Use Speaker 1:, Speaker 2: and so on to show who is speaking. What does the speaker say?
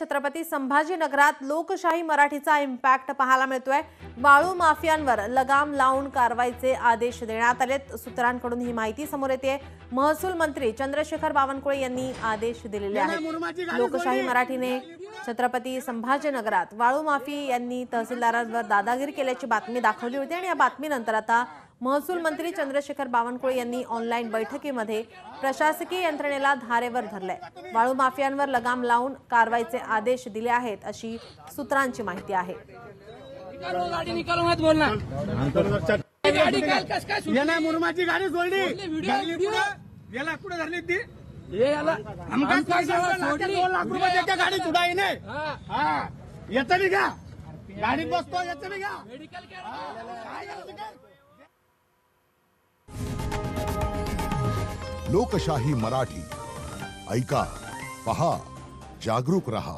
Speaker 1: छत्रपती संभाजीनगरात लोकशाही मराठीचा इम्पॅक्ट पाहायला मिळतोय। वाळू माफियांवर लगाम लावून कारवाईचे आदेश देण्यात आलेत। सूत्रांकडून ही माहिती समोर येते। महसूल मंत्री चंद्रशेखर बावनकुळे यांनी आदेश दिलेले आहेत। लोकशाही मराठीने छत्रपती संभाजीनगरात वाळू माफी यांनी तहसीलदारांवर दादागिरी केल्याची बातमी दाखवली होती आणि या बातमीनंतर आता महसूल मंत्री चंद्रशेखर बावनकुळे यांनी ऑनलाईन बैठकीमध्ये प्रशासकीय यंत्रणेला धारेवर धरले। वाळू माफियांवर लगाम लावून कारवाईचे आदेश दिले आहेत अशी सूत्रांची माहिती आहे।
Speaker 2: मुरमाची गाडी सोडली याला कुठे धरली ती याला आमका 2 लाख रुपये त्याच्या गाडी सुधाई नाही हा येतं बी घ्या गाडीत बसतो येतं बी घ्या
Speaker 3: लोकशाही मराठी ऐका पहा जागरूक रहा।